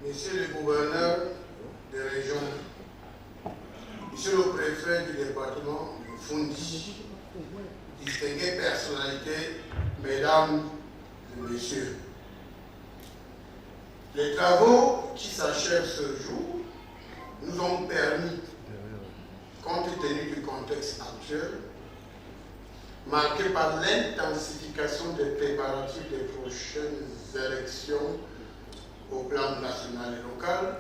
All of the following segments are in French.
Monsieur le gouverneur de région, Monsieur le préfet du département de Fondi, distinguées personnalités, mesdames et messieurs, les travaux qui s'achèvent ce jour nous ont permis, compte tenu du contexte actuel, marqué par l'intensification des préparatifs des prochaines élections au plan national et local,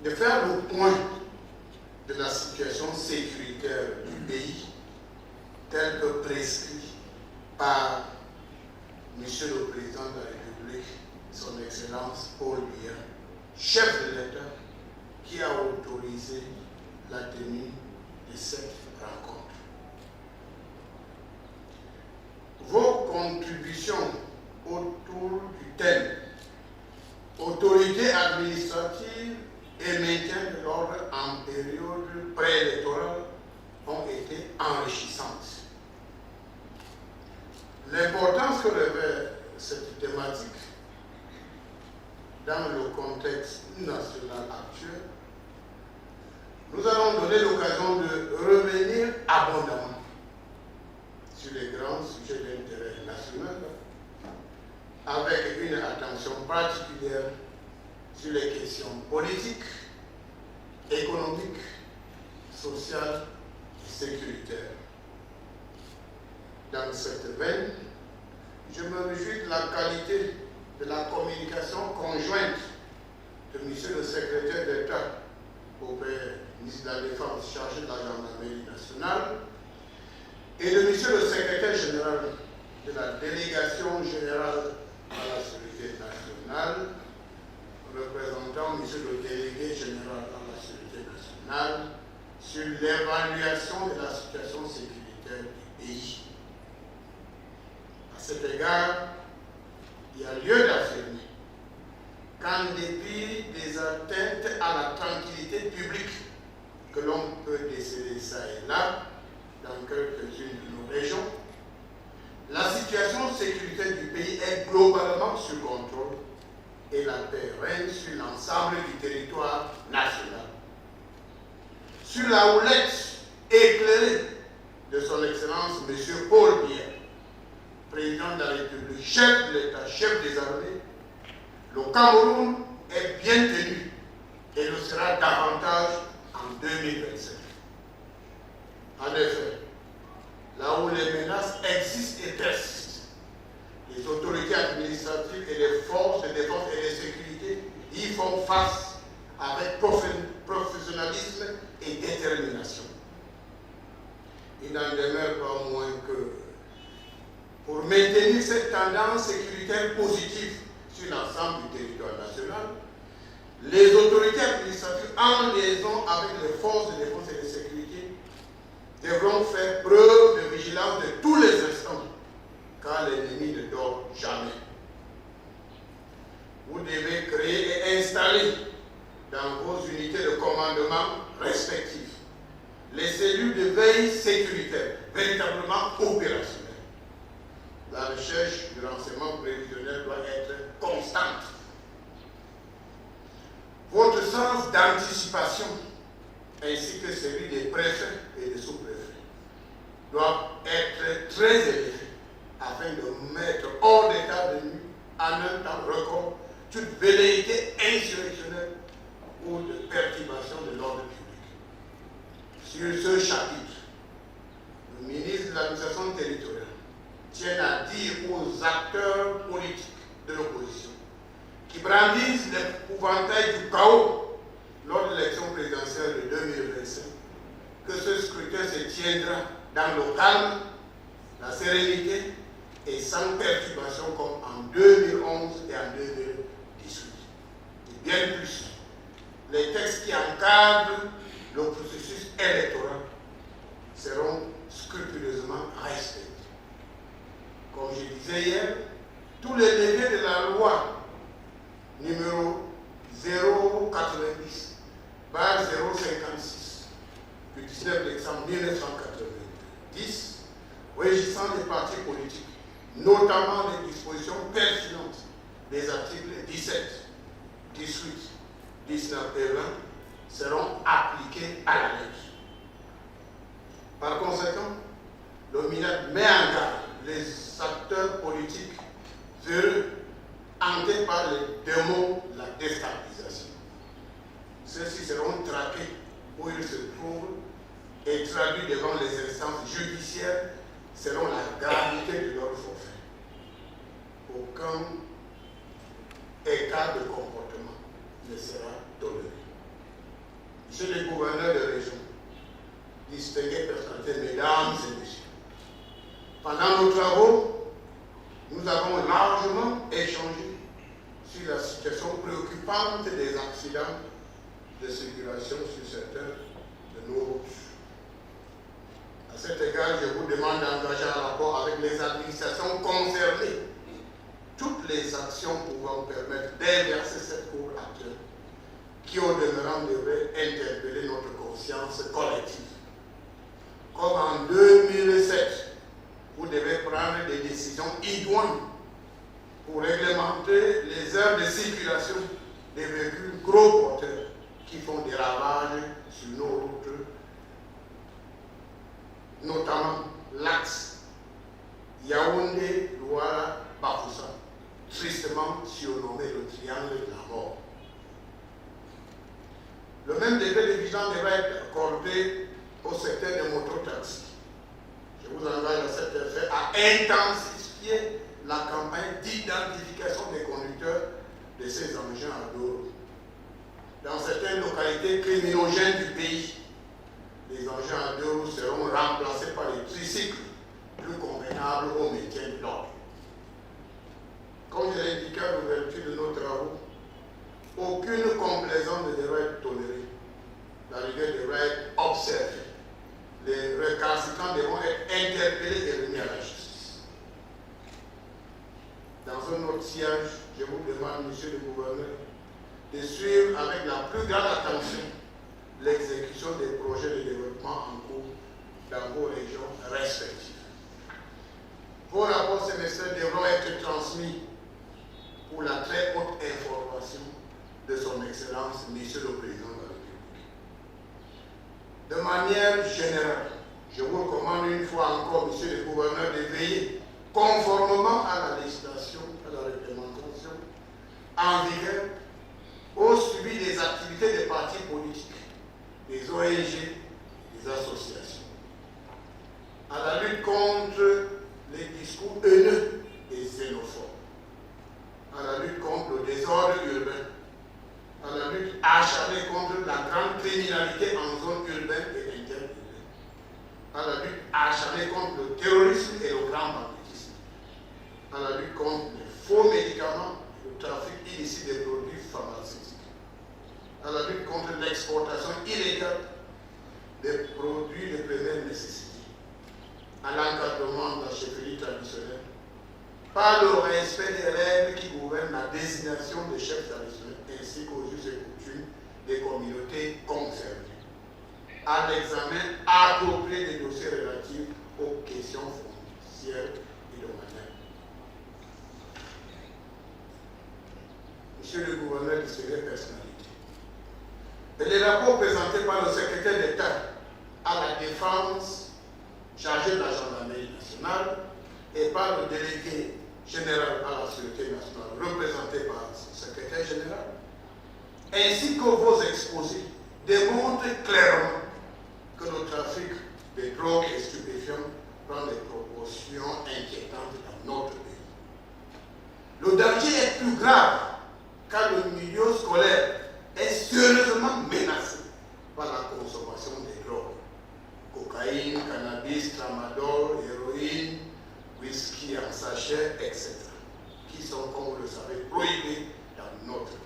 de faire le point de la situation sécuritaire du pays telle que prescrit par M. le Président de la République, son Excellence Paul Biya, chef de l'État, qui a autorisé la tenue de cette rencontre. Vos contributions autour du thème autorité administrative et maintien de l'ordre en période préélectorale ont été enrichissantes. L'importance que revêt cette thématique dans le contexte national actuel, nous allons donner l'occasion de revenir abondamment sur les grands sujets d'intérêt national, avec une attention particulière sur les questions politiques, économiques, sociales et sécuritaires. Dans cette veine, je me réjouis de la qualité de la communication conjointe de M. le secrétaire d'État auprès du ministre de la Défense chargé de la gendarmerie nationale et de M. le secrétaire général de la délégation générale à la sécurité nationale, représentant M. le délégué général à la sécurité nationale, sur l'évaluation de la situation sécuritaire du pays. À cet égard, il y a lieu d'affirmer qu'en dépit des atteintes à la tranquillité publique que l'on peut déceler ça et là, dans quelques-unes de nos régions, la situation sécuritaire du pays est globalement sous contrôle et la paix règne sur l'ensemble du territoire national. Sur la houlette éclairée de son Excellence M. Paul Biya, président de la République, chef de l'État, chef des armées, le Cameroun est bien tenu et le sera davantage en 2025. En effet, là où les menaces existent et persistent, les autorités administratives et les forces de défense et de sécurité y font face avec professionnalisme et détermination. Il n'en demeure pas moins que pour maintenir cette tendance sécuritaire positive sur l'ensemble du territoire national, les autorités administratives, en liaison avec les forces de défense et de sécurité, devront faire preuve de vigilance de tous les instants, car l'ennemi ne dort jamais. Vous devez créer et installer dans vos unités de commandement respectives les cellules de veille sécuritaire, véritablement opérationnelles. La recherche du renseignement prévisionnel doit être constante. Votre sens d'anticipation, ainsi que celui des préfets et des sous-préfets, doivent être très élevés afin de mettre hors d'état de nuit, en un temps record, toute velléité insurrectionnelle ou de perturbation de l'ordre public. Sur ce chapitre, le ministre de l'administration territoriale tient à dire aux acteurs politiques de l'opposition qui brandissent l'épouvantail du chaos lors de l'élection présidentielle de 2025 que ce scrutin se tiendra dans le calme, la sérénité et sans perturbation comme en 2011 et en 2018. Et bien plus, les textes qui encadrent le processus électoral seront scrupuleusement respectés. Comme je disais hier, tous les leviers de la loi numéro 090, barre 056, du 19 décembre 1990, régissant les partis politiques, notamment les dispositions pertinentes des articles 17, 18, 19 et 20 seront appliquées à la lettre. Par conséquent, le MINED met en garde les acteurs politiques heureux hantés par les démons de la déstabilisation. Ceux-ci seront traqués où ils se trouvent et traduits devant les instances judiciaires selon la gravité de leur forfait. Aucun écart de comportement ne sera toléré. Monsieur le gouverneur de région, distingués personnalités, mesdames et messieurs, pendant nos travaux, nous avons largement échangé sur la situation préoccupante des accidents de circulation sur certains de nos routes. À cet égard, je vous demande d'engager un rapport avec les administrations concernées toutes les actions pouvant permettre d'inverser cette courbe actuelle qui, au demeurant, devrait interpeller notre conscience collective. Comme en 2007, vous devez prendre des décisions idoines pour réglementer les heures de circulation des véhicules gros porteurs qui font des ravages sur nos routes, notamment l'axe Yaoundé-Douala-Bafoussa, tristement surnommé le triangle de la mort. Le même degré de vigilance devrait être accordé au secteur des mototaxis. Je vous engage à cet effet à intensifier la campagne d'identification des conducteurs de ces engins à dos. Dans certaines localités criminogènes du pays, les engins à deux roues seront remplacés par des tricycles plus convenables au maintien de l'ordre. Comme je l'ai indiqué à l'ouverture de nos travaux, aucune complaisance ne devra être tolérée. La rigueur devra être observée. Les récalcitrants devront être interpellés et remis à la justice. Dans un autre siège, je vous demande, monsieur le gouverneur, de suivre avec la plus grande attention l'exécution des projets de développement en cours dans vos régions respectives. Vos rapports semestriels devront être transmis pour la très haute information de son Excellence, Monsieur le Président de la République. De manière générale, je vous recommande une fois encore, Monsieur le Gouverneur, de veiller conformément à la législation, à la réglementation en vigueur, au suivi des activités des partis politiques, des ONG, des associations, à la lutte contre les discours haineux et xénophobes, à la lutte contre le désordre urbain, à la lutte acharnée contre la grande criminalité en zone urbaine et interurbaine, à la lutte acharnée contre le terrorisme et le grand banditisme, à la lutte contre les faux médicaments, le trafic illicite des produits pharmaceutiques, à la lutte contre l'exportation illégale des produits de première nécessité, à l'encadrement de la chefferie traditionnelle, par le respect des règles qui gouvernent la désignation des chefs traditionnels ainsi qu'aux us et coutumes des communautés concernées, à l'examen approprié des dossiers relatifs aux questions foncières et domaniales. Monsieur le gouverneur du secret personnalité, et les rapports présentés par le secrétaire d'État à la défense chargé de la gendarmerie nationale et par le délégué général à la sécurité nationale représenté par son secrétaire général, ainsi que vos exposés, démontrent clairement que le trafic de drogues et stupéfiants prend des proportions inquiétantes dans notre pays. Le danger est plus grave car le milieu scolaire est sérieusement menacé par la consommation des drogues. Cocaïne, cannabis, tramadol, héroïne, whisky en sachet, etc. qui sont, comme vous le savez, prohibés dans notre pays.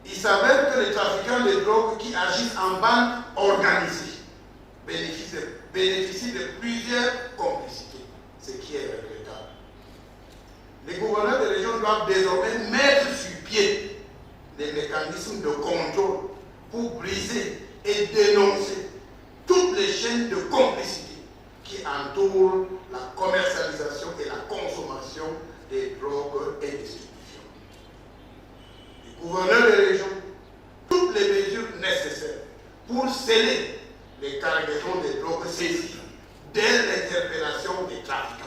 Il s'avère que les trafiquants de drogue qui agissent en bande organisée bénéficient de plusieurs complicités, ce qui est regrettable. Les gouverneurs de région doivent désormais mettre sur pied des mécanismes de contrôle pour briser et dénoncer toutes les chaînes de complicité qui entourent la commercialisation et la consommation des drogues et des stupéfiants. gouverneurs de région, toutes les mesures nécessaires pour sceller les cargaisons des drogues saisies dès l'interpellation des trafiquants.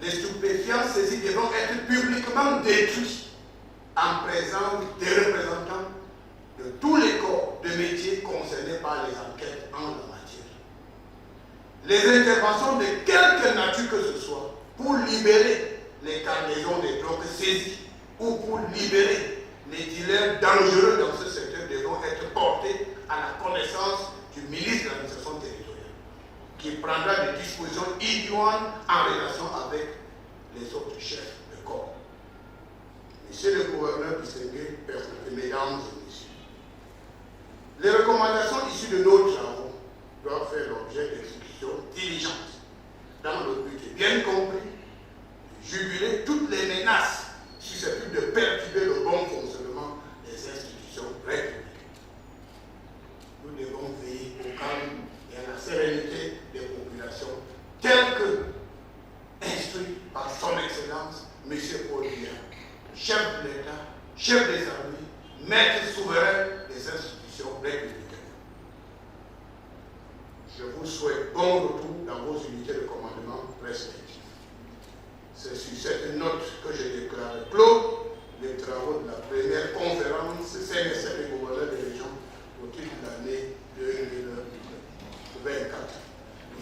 Les stupéfiants saisis devront être publiquement détruits en présence des représentants de tous les corps de métiers concernés par les enquêtes en la matière. Les interventions de quelque nature que ce soit pour libérer les cargaisons des drogues saisies ou pour libérer les dealers dangereux dans ce secteur devront être portées à la connaissance du ministre de l'administration territoriale, qui prendra des dispositions idoines en relation avec les autres chefs de corps. Monsieur le gouverneur distingué, mesdames et messieurs, les recommandations issues de nos travaux doivent faire l'objet d'exécutions diligentes dans le but bien compris de juguler toutes les menaces susceptibles de perturber le bon fonctionnement des institutions républicaines. Nous devons veiller au calme et à la sérénité des populations telles que instruit par son Excellence M. Paul Biya, chef de l'État, chef des armées, maître souverain des institutions républicaines. Je vous souhaite bon retour dans vos unités de commandement respectives. C'est sur cette note que je déclare clos les travaux de la première conférence CNSL des gouverneurs de région au titre de l'année 2024.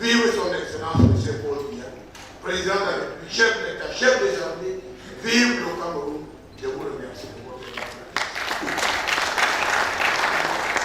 Vive son Excellence M. Paul Biya, président de la République, chef de l'État, chef des armées, vive le Cameroun.